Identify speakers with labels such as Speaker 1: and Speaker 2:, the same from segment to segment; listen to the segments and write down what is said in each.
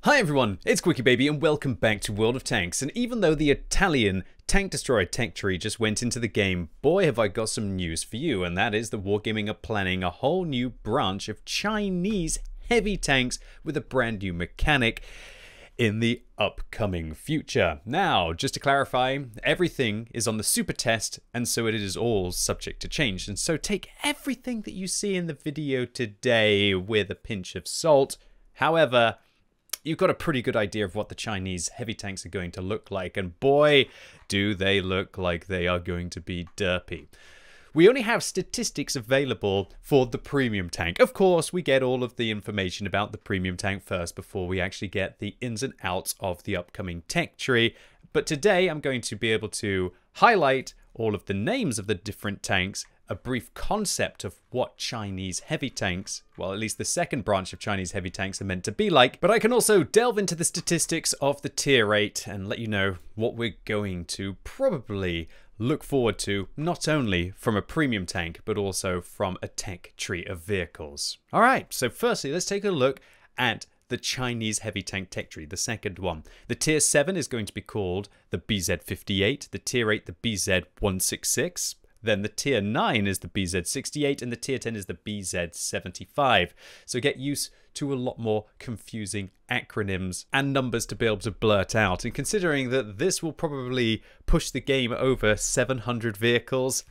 Speaker 1: Hi everyone, it's QuickyBaby and welcome back to World of Tanks. And even though the Italian tank destroyer tech tree just went into the game, boy have I got some news for you, and that is that Wargaming are planning a whole new branch of Chinese heavy tanks with a brand new mechanic in the upcoming future. Now, just to clarify, everything is on the super test, and so it is all subject to change. And so take everything that you see in the video today with a pinch of salt. However, you've got a pretty good idea of what the Chinese heavy tanks are going to look like, and boy, do they look like they are going to be derpy. We only have statistics available for the premium tank. Of course, we get all of the information about the premium tank first before we actually get the ins and outs of the upcoming tech tree. But today I'm going to be able to highlight all of the names of the different tanks, a brief concept of what Chinese heavy tanks, well, at least the second branch of Chinese heavy tanks, are meant to be like. But I can also delve into the statistics of the tier 8 and let you know what we're going to probably look forward to, not only from a premium tank, but also from a tech tree of vehicles. All right, so firstly, let's take a look at the Chinese heavy tank tech tree, the second one. The tier 7 is going to be called the BZ58, the tier 8, the BZ166. Then the tier 9 is the BZ68 and the tier 10 is the BZ75. So get used to a lot more confusing acronyms and numbers to be able to blurt out. And considering that this will probably push the game over 700 vehicles,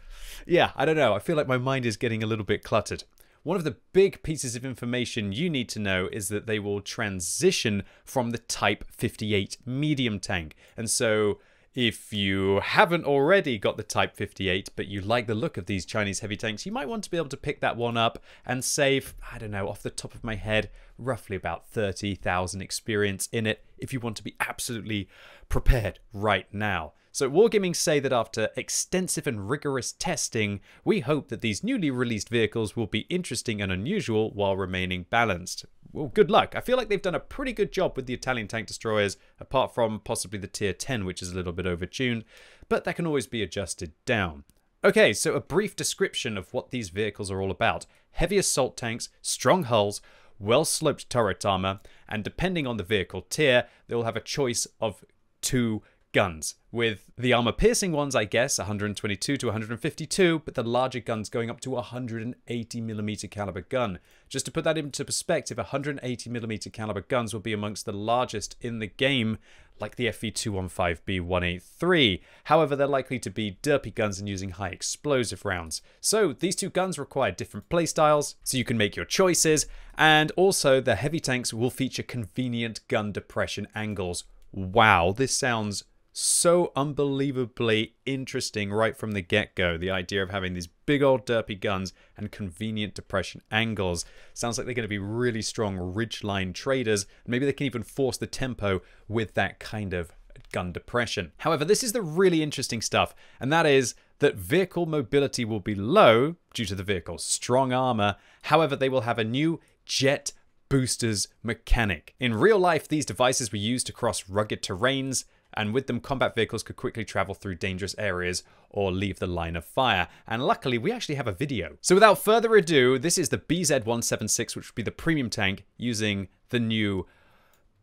Speaker 1: yeah, I don't know. I feel like my mind is getting a little bit cluttered. One of the big pieces of information you need to know is that they will transition from the Type 58 medium tank. And so if you haven't already got the Type 58, but you like the look of these Chinese heavy tanks, you might want to be able to pick that one up and save, I don't know, off the top of my head, roughly about 30,000 experience in it if you want to be absolutely prepared right now. So Wargaming say that after extensive and rigorous testing, we hope that these newly released vehicles will be interesting and unusual while remaining balanced. Well, good luck. I feel like they've done a pretty good job with the Italian tank destroyers, apart from possibly the tier 10, which is a little bit overtuned, but that can always be adjusted down. Okay, so a brief description of what these vehicles are all about. Heavy assault tanks, strong hulls, well-sloped turret armor, and depending on the vehicle tier, they will have a choice of 2 guns, with the armor-piercing ones, I guess, 122 to 152, but the larger guns going up to a 180mm caliber gun. Just to put that into perspective, 180mm caliber guns will be amongst the largest in the game, like the FV215B183. However, they're likely to be derpy guns and using high explosive rounds. So these 2 guns require different playstyles, so you can make your choices, and also the heavy tanks will feature convenient gun depression angles. Wow, this sounds so unbelievably interesting right from the get-go. The idea of having these big old derpy guns and convenient depression angles. Sounds like they're going to be really strong ridgeline traders. Maybe they can even force the tempo with that kind of gun depression. However, this is the really interesting stuff, and that is that vehicle mobility will be low due to the vehicle's strong armor. However, they will have a new jet boosters mechanic. In real life, these devices were used to cross rugged terrains, and with them combat vehicles could quickly travel through dangerous areas or leave the line of fire. And luckily we actually have a video. So without further ado, this is the BZ176, which would be the premium tank using the new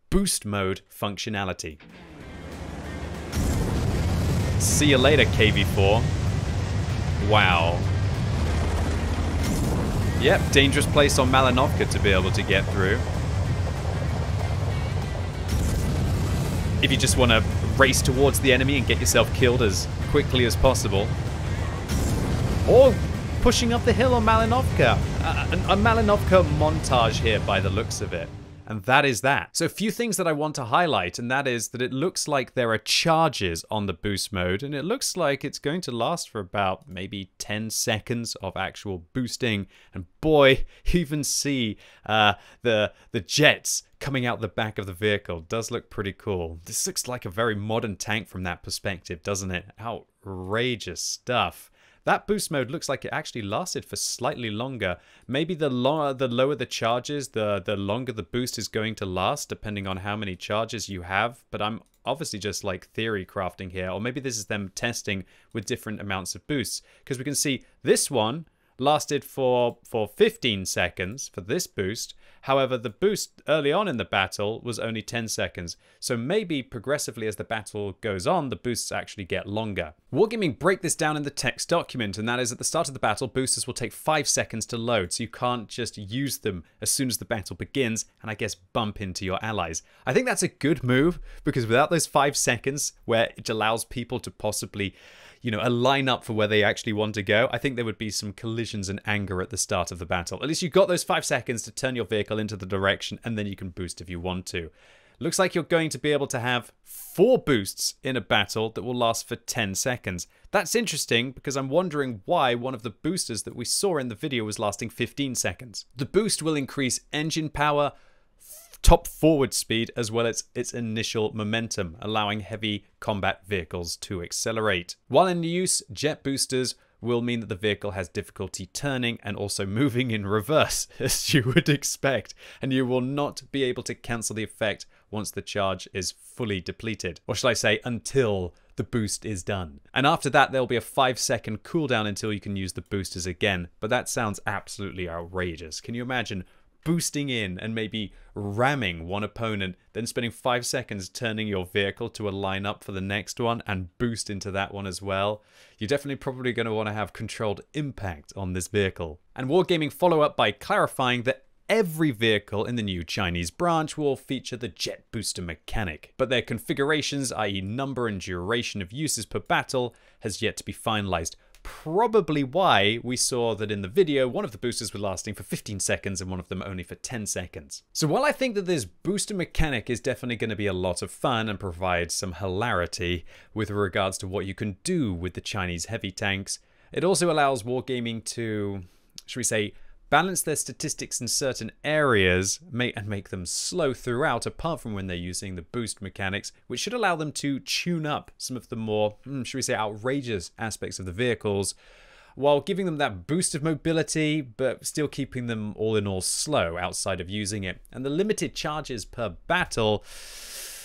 Speaker 1: boost mode functionality. See you later, KV4. Wow. Yep, dangerous place on Malinovka to be able to get through. If you just want to race towards the enemy and get yourself killed as quickly as possible. Or pushing up the hill on Malinovka. A Malinovka montage here by the looks of it. And that is that. So a few things that I want to highlight, and that is that it looks like there are charges on the boost mode, and it looks like it's going to last for about maybe 10 seconds of actual boosting. And boy, you even see the jets coming out the back of the vehicle. Does look pretty cool. This looks like a very modern tank from that perspective, doesn't it? Outrageous stuff. That boost mode looks like it actually lasted for slightly longer. Maybe the lower the charges, the longer the boost is going to last, depending on how many charges you have. But I'm obviously just like theory crafting here. Or maybe this is them testing with different amounts of boosts. Because we can see this one lasted for 15 seconds for this boost. However, the boost early on in the battle was only 10 seconds. So maybe progressively as the battle goes on, the boosts actually get longer. Wargaming break this down in the text document, and that is at the start of the battle, boosters will take 5 seconds to load. So you can't just use them as soon as the battle begins and I guess bump into your allies. I think that's a good move because without those 5 seconds where it allows people to possibly, you know, line up for where they actually want to go, I think there would be some collisions and anger at the start of the battle. At least you've got those 5 seconds to turn your vehicle into the direction, and then you can boost if you want to. Looks like you're going to be able to have 4 boosts in a battle that will last for 10 seconds. That's interesting because I'm wondering why one of the boosters that we saw in the video was lasting 15 seconds. The boost will increase engine power, top forward speed, as well as its initial momentum, allowing heavy combat vehicles to accelerate. While in use, jet boosters will mean that the vehicle has difficulty turning and also moving in reverse, as you would expect, and you will not be able to cancel the effect once the charge is fully depleted. Or shall I say, until the boost is done. And after that, there'll be a 5-second cooldown until you can use the boosters again, but that sounds absolutely outrageous. Can you imagine boosting in and maybe ramming one opponent, then spending 5 seconds turning your vehicle to a line up for the next one and boost into that one as well? You're definitely probably going to want to have controlled impact on this vehicle. And Wargaming follow up by clarifying that every vehicle in the new Chinese branch will feature the jet booster mechanic, but their configurations, i.e. number and duration of uses per battle, has yet to be finalized. Probably why we saw that in the video, one of the boosters were lasting for 15 seconds and one of them only for 10 seconds. So while I think that this booster mechanic is definitely going to be a lot of fun and provide some hilarity with regards to what you can do with the Chinese heavy tanks, it also allows Wargaming to, should we say, balance their statistics in certain areas and make them slow throughout, apart from when they're using the boost mechanics, which should allow them to tune up some of the more, should we say, outrageous aspects of the vehicles, while giving them that boost of mobility, but still keeping them all in all slow outside of using it. And the limited charges per battle,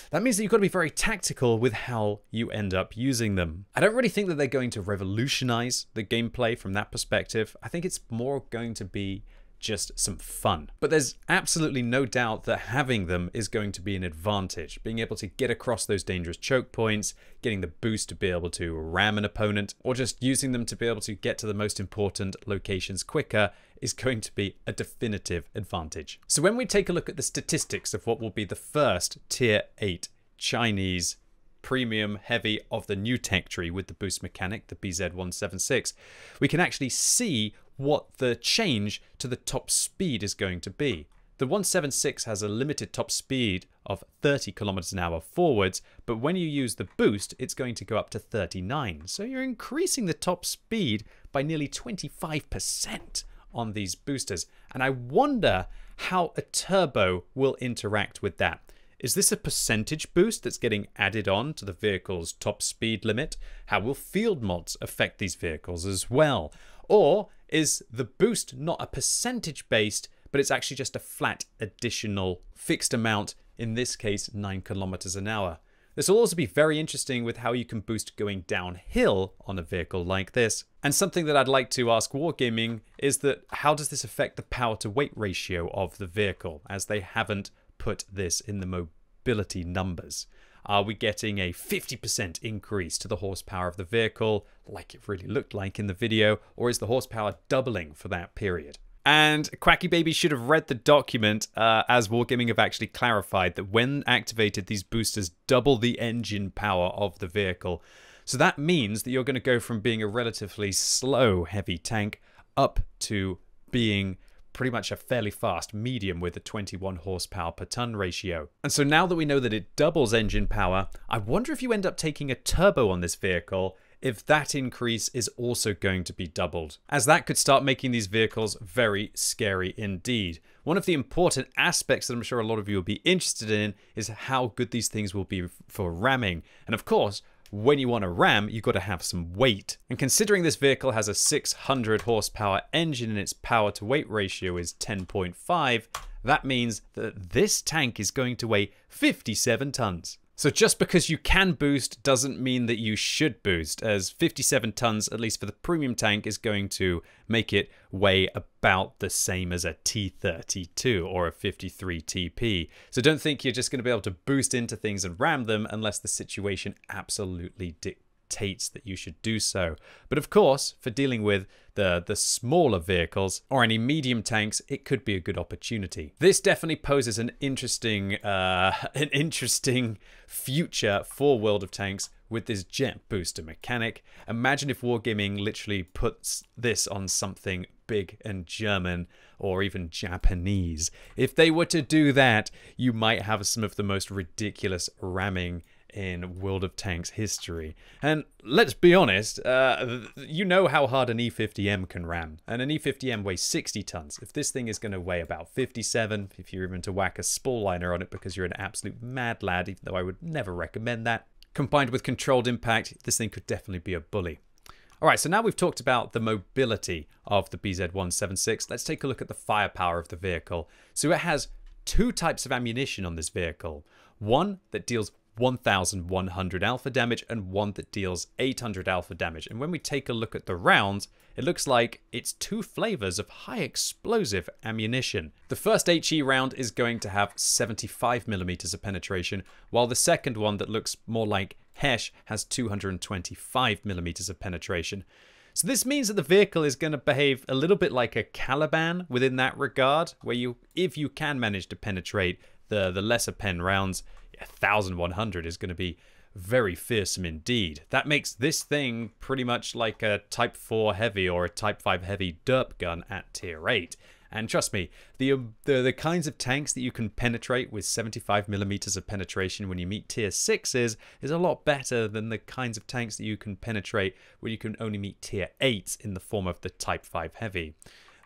Speaker 1: that means that you've got to be very tactical with how you end up using them. I don't really think that they're going to revolutionize the gameplay from that perspective. I think it's more going to be just some fun. But there's absolutely no doubt that having them is going to be an advantage. Being able to get across those dangerous choke points, getting the boost to be able to ram an opponent, or just using them to be able to get to the most important locations quicker is going to be a definitive advantage. So when we take a look at the statistics of what will be the first Tier 8 Chinese premium heavy of the new tech tree with the boost mechanic, the BZ176, we can actually see what the change to the top speed is going to be. The 176 has a limited top speed of 30 kilometers an hour forwards, but when you use the boost, it's going to go up to 39. So you're increasing the top speed by nearly 25% on these boosters. And I wonder how a turbo will interact with that. Is this a percentage boost that's getting added on to the vehicle's top speed limit? How will field mods affect these vehicles as well? Or is the boost not a percentage based, but it's actually just a flat additional fixed amount, in this case 9 kilometers an hour? This will also be very interesting with how you can boost going downhill on a vehicle like this. And something that I'd like to ask Wargaming is that how does this affect the power to weight ratio of the vehicle, as they haven't put this in the mobility numbers? Are we getting a 50% increase to the horsepower of the vehicle, like it really looked like in the video, or is the horsepower doubling for that period? And QuickyBaby should have read the document, as Wargaming have actually clarified that when activated, these boosters double the engine power of the vehicle. So that means that you're going to go from being a relatively slow heavy tank up to being pretty much a fairly fast medium with a 21 horsepower per ton ratio. And so now that we know that it doubles engine power, I wonder if you end up taking a turbo on this vehicle, if that increase is also going to be doubled, as that could start making these vehicles very scary indeed. One of the important aspects that I'm sure a lot of you will be interested in is how good these things will be for ramming. And of course, when you want to ram, you've got to have some weight. And considering this vehicle has a 600 horsepower engine and its power to weight ratio is 10.5, that means that this tank is going to weigh 57 tons. So just because you can boost doesn't mean that you should boost, as 57 tons, at least for the premium tank, is going to make it weigh about the same as a T32 or a 53 TP. So don't think you're just going to be able to boost into things and ram them unless the situation absolutely dictates that you should do so. But of course, for dealing with the smaller vehicles or any medium tanks, it could be a good opportunity. This definitely poses an interesting future for World of Tanks with this jet booster mechanic. Imagine if Wargaming literally puts this on something big and German or even Japanese. If they were to do that, you might have some of the most ridiculous ramming in World of Tanks history. And let's be honest, you know how hard an E50M can ram, and an E50M weighs 60 tons. If this thing is going to weigh about 57, if you're even to whack a spall liner on it because you're an absolute mad lad, even though I would never recommend that, combined with controlled impact, this thing could definitely be a bully. Alright, so now we've talked about the mobility of the BZ-176, let's take a look at the firepower of the vehicle. So it has two types of ammunition on this vehicle. One that deals 1,100 alpha damage and one that deals 800 alpha damage. And when we take a look at the rounds, it looks like it's two flavors of high explosive ammunition. The first HE round is going to have 75mm of penetration, while the second one that looks more like Hesh has 225mm of penetration. So this means that the vehicle is going to behave a little bit like a Caliban within that regard, where if you can manage to penetrate the lesser pen rounds, 1,100 is going to be very fearsome indeed. That makes this thing pretty much like a Type 4 heavy or a Type 5 heavy derp gun at tier 8. And trust me, the kinds of tanks that you can penetrate with 75mm of penetration when you meet tier 6s is a lot better than the kinds of tanks that you can penetrate when you can only meet tier 8s in the form of the Type 5 heavy.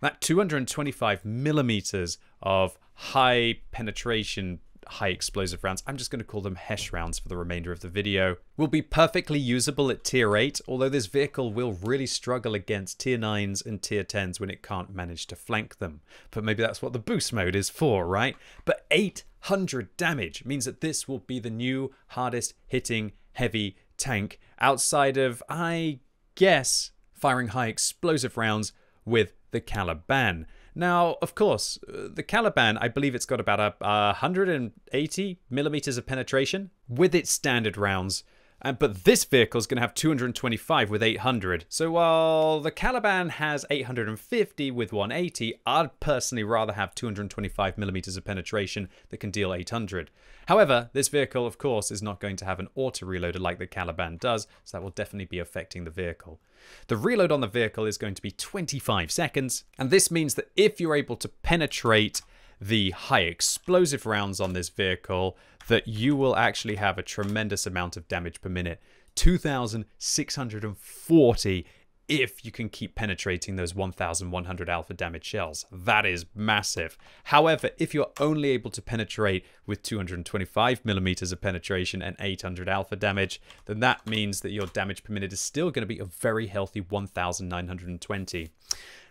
Speaker 1: That 225mm of high penetration, high explosive rounds, I'm just going to call them Hesh rounds for the remainder of the video, will be perfectly usable at tier 8, although this vehicle will really struggle against tier 9s and tier 10s when it can't manage to flank them. But maybe that's what the boost mode is for, right? But 800 damage means that this will be the new hardest hitting heavy tank outside of, I guess, firing high explosive rounds with the Caliban. Now, of course, the Caliban, I believe it's got about 180mm of penetration with its standard rounds. But this vehicle is going to have 225 with 800. So while the Caliban has 850 with 180, I'd personally rather have 225mm of penetration that can deal 800. However, this vehicle, of course, is not going to have an auto-reloader like the Caliban does, so that will definitely be affecting the vehicle. The reload on the vehicle is going to be 25 seconds, and this means that if you're able to penetrate the high explosive rounds on this vehicle, that you will actually have a tremendous amount of damage per minute. 2,640 if you can keep penetrating those 1,100 alpha damage shells. That is massive. However, if you're only able to penetrate with 225mm of penetration and 800 alpha damage, then that means that your damage per minute is still going to be a very healthy 1,920.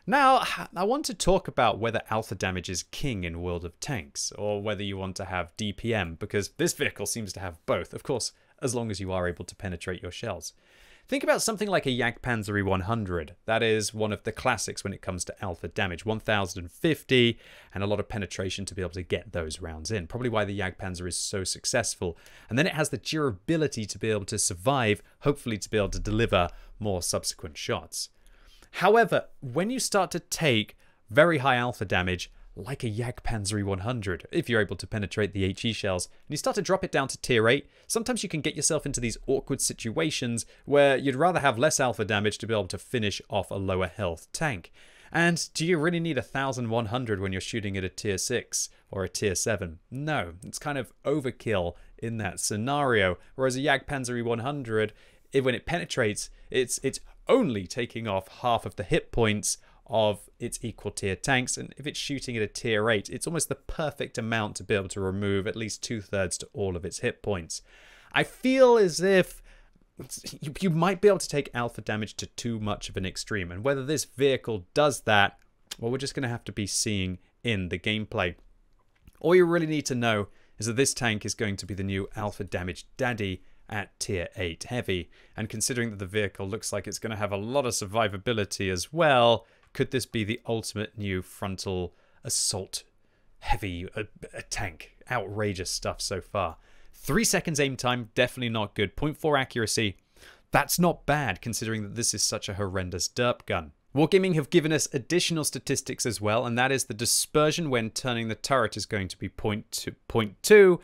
Speaker 1: Now, I want to talk about whether alpha damage is king in World of Tanks, or whether you want to have DPM, because this vehicle seems to have both, of course, as long as you are able to penetrate your shells. Think about something like a Jagdpanzer 100. That is one of the classics when it comes to alpha damage. 1,050 and a lot of penetration to be able to get those rounds in. Probably why the Jagdpanzer is so successful. And then it has the durability to be able to survive, hopefully to be able to deliver more subsequent shots. However, when you start to take very high alpha damage, like a Jagdpanzer 100, if you're able to penetrate the HE shells, and you start to drop it down to tier 8, sometimes you can get yourself into these awkward situations where you'd rather have less alpha damage to be able to finish off a lower health tank. And do you really need 1,100 when you're shooting at a tier 6 or a tier 7? No, it's kind of overkill in that scenario. Whereas a Jagdpanzer 100, when it penetrates, it's only taking off half of the hit points of its equal tier tanks, and if it's shooting at a tier 8, it's almost the perfect amount to be able to remove at least 2/3 to all of its hit points. I feel as if you might be able to take alpha damage to too much of an extreme, and whether this vehicle does that, well, we're just going to have to be seeing in the gameplay. All you really need to know is that this tank is going to be the new alpha damage daddy at tier 8 heavy. And considering that the vehicle looks like it's going to have a lot of survivability as well, could this be the ultimate new frontal assault heavy tank? Outrageous stuff so far. 3 seconds aim time, definitely not good. 0.4 accuracy, that's not bad considering that this is such a horrendous derp gun. Wargaming have given us additional statistics as well, and that is the dispersion when turning the turret is going to be 0.2,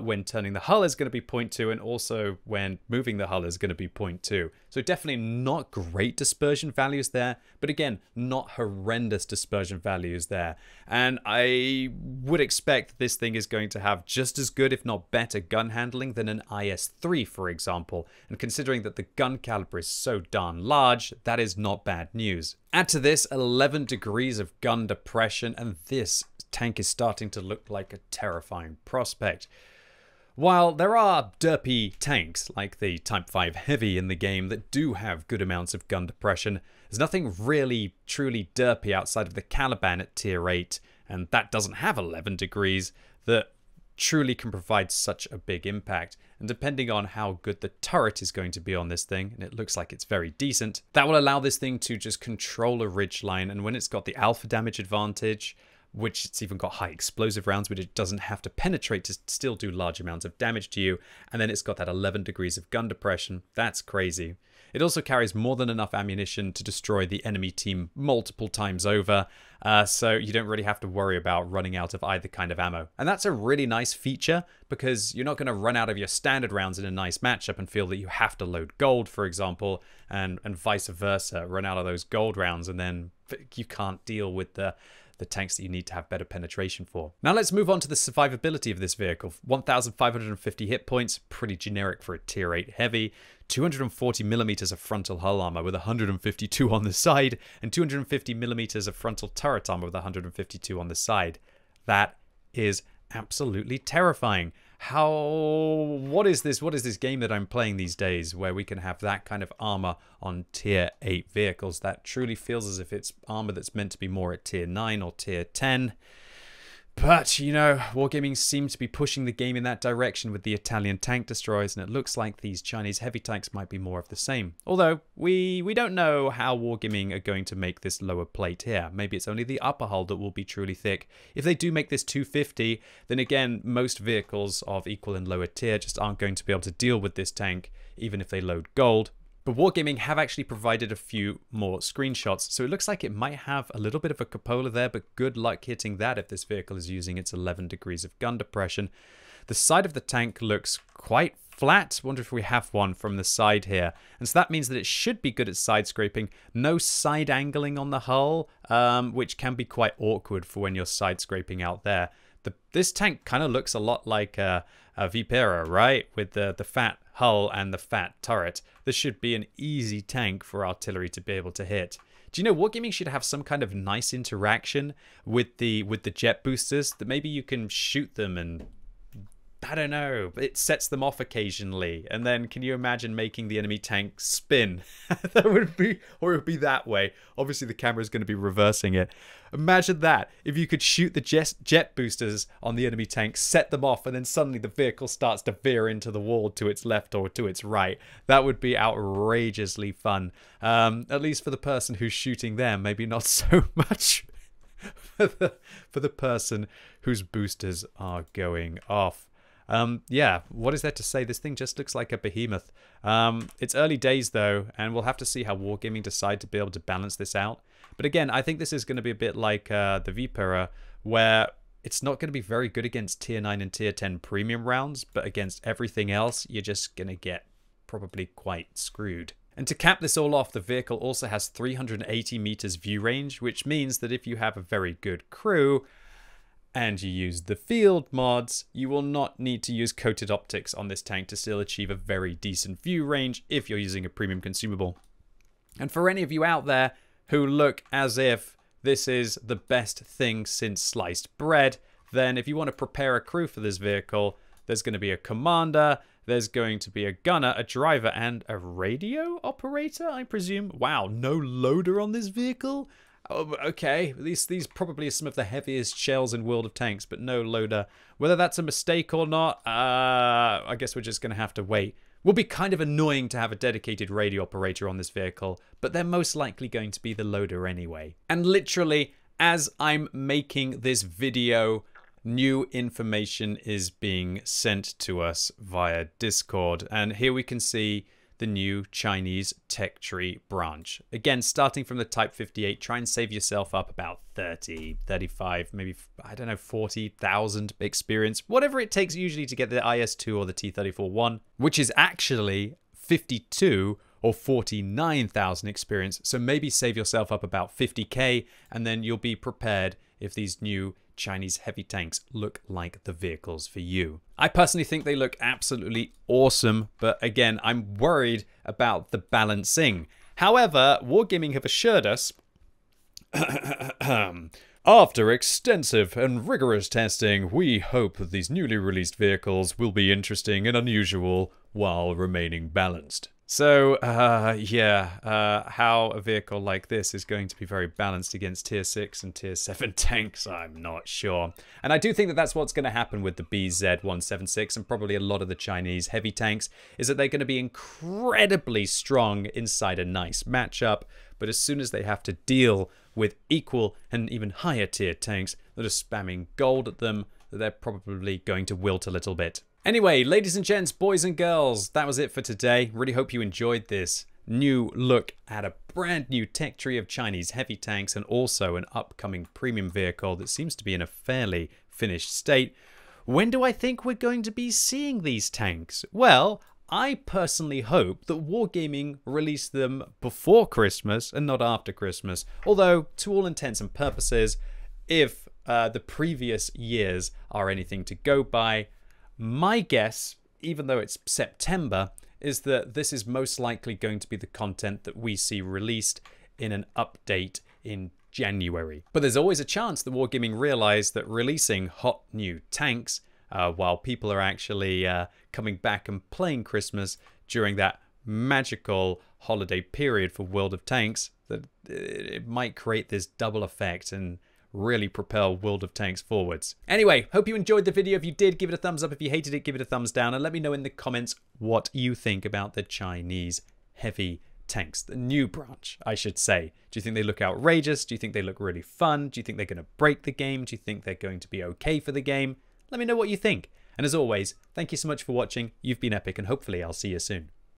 Speaker 1: when turning the hull is going to be 0.2, and also when moving the hull is going to be 0.2. So definitely not great dispersion values there, but again, not horrendous dispersion values there. And I would expect this thing is going to have just as good, if not better, gun handling than an IS-3, for example. And considering that the gun caliber is so darn large, that is not bad news. Add to this 11 degrees of gun depression, and this tank is starting to look like a terrifying prospect. While there are derpy tanks like the Type 5 Heavy in the game that do have good amounts of gun depression, there's nothing really truly derpy outside of the Caliban at tier 8, and that doesn't have 11 degrees, that truly can provide such a big impact. And depending on how good the turret is going to be on this thing, and it looks like it's very decent, that will allow this thing to just control a ridgeline. And when it's got the alpha damage advantage, which it's even got high explosive rounds, which it doesn't have to penetrate to still do large amounts of damage to you, and then it's got that 11 degrees of gun depression, that's crazy. It also carries more than enough ammunition to destroy the enemy team multiple times over, so you don't really have to worry about running out of either kind of ammo. And that's a really nice feature, because you're not going to run out of your standard rounds in a nice matchup and feel that you have to load gold, for example, and vice versa, run out of those gold rounds, and then you can't deal with the tanks that you need to have better penetration for. Now let's move on to the survivability of this vehicle. 1,550 hit points, pretty generic for a tier 8 heavy. 240 millimeters of frontal hull armor with 152 on the side, and 250 millimeters of frontal turret armor with 152 on the side. That is absolutely terrifying. What is this game that I'm playing these days where we can have that kind of armor on tier 8 vehicles? That truly feels as if it's armor that's meant to be more at tier 9 or tier 10. But, you know, Wargaming seems to be pushing the game in that direction with the Italian tank destroyers, and it looks like these Chinese heavy tanks might be more of the same. Although, we don't know how Wargaming are going to make this lower plate here. Maybe it's only the upper hull that will be truly thick. If they do make this 250, then again, most vehicles of equal and lower tier just aren't going to be able to deal with this tank, even if they load gold. But Wargaming have actually provided a few more screenshots, so it looks like it might have a little bit of a cupola there, but good luck hitting that if this vehicle is using its 11 degrees of gun depression. The side of the tank looks quite flat. Wonder if we have one from the side here. And so that means that it should be good at side scraping. No side angling on the hull, which can be quite awkward for when you're side scraping out there. This tank kind of looks a lot like a Vipera, right? With the fat hull and the fat turret. This should be an easy tank for artillery to be able to hit. Do you know, Wargaming should have some kind of nice interaction with the jet boosters, that maybe you can shoot them and, I don't know, it sets them off occasionally. And then can you imagine making the enemy tank spin? That would be, or it would be that way. Obviously the camera is going to be reversing it. Imagine that, if you could shoot the jet boosters on the enemy tank, set them off, and then suddenly the vehicle starts to veer into the wall to its left or to its right. That would be outrageously fun. At least for the person who's shooting them, maybe not so much for the person whose boosters are going off. Yeah, what is there to say? This thing just looks like a behemoth. It's early days though, and we'll have to see how Wargaming decide to be able to balance this out. But again, I think this is going to be a bit like the Vipera, where it's not going to be very good against tier 9 and tier 10 premium rounds, but against everything else, you're just going to get probably quite screwed. And to cap this all off, the vehicle also has 380 meters view range, which means that if you have a very good crew, and you use the field mods, you will not need to use coated optics on this tank to still achieve a very decent view range if you're using a premium consumable. And for any of you out there who look as if this is the best thing since sliced bread, then if you want to prepare a crew for this vehicle, there's going to be a commander, there's going to be a gunner, a driver, and a radio operator, I presume. Wow, no loader on this vehicle? Oh, okay, these probably are some of the heaviest shells in World of Tanks, but no loader. Whether that's a mistake or not, I guess we're just going to have to wait. Will be kind of annoying to have a dedicated radio operator on this vehicle, but they're most likely going to be the loader anyway. And literally, as I'm making this video, new information is being sent to us via Discord. And here we can see the new Chinese tech tree branch. Again, starting from the Type 58, try and save yourself up about 30, 35, maybe, I don't know, 40,000 experience, whatever it takes usually to get the IS-2 or the T-34-1, which is actually 52 or 49,000 experience. So maybe save yourself up about 50k, and then you'll be prepared if these new Chinese heavy tanks look like the vehicles for you. I personally think they look absolutely awesome, but again, I'm worried about the balancing. However, Wargaming have assured us after extensive and rigorous testing, we hope that these newly released vehicles will be interesting and unusual while remaining balanced. So, how a vehicle like this is going to be very balanced against Tier 6 and Tier 7 tanks, I'm not sure. And I do think that that's what's going to happen with the BZ-176 and probably a lot of the Chinese heavy tanks, is that they're going to be incredibly strong inside a nice matchup, but as soon as they have to deal with equal and even higher tier tanks that are spamming gold at them, they're probably going to wilt a little bit. Anyway, ladies and gents, boys and girls, that was it for today. Really hope you enjoyed this new look at a brand new tech tree of Chinese heavy tanks and also an upcoming premium vehicle that seems to be in a fairly finished state. When do I think we're going to be seeing these tanks? Well, I personally hope that Wargaming release them before Christmas and not after Christmas. Although, to all intents and purposes, if the previous years are anything to go by, my guess, even though it's September, is that this is most likely going to be the content that we see released in an update in January. But there's always a chance that Wargaming realize that releasing hot new tanks while people are actually coming back and playing Christmas during that magical holiday period for World of Tanks, that it might create this double effect and really propel World of Tanks forwards. Anyway, hope you enjoyed the video. If you did, give it a thumbs up. If you hated it, give it a thumbs down. And let me know in the comments what you think about the Chinese heavy tanks. The new branch, I should say. Do you think they look outrageous? Do you think they look really fun? Do you think they're going to break the game? Do you think they're going to be okay for the game? Let me know what you think. And as always, thank you so much for watching. You've been epic, and hopefully I'll see you soon.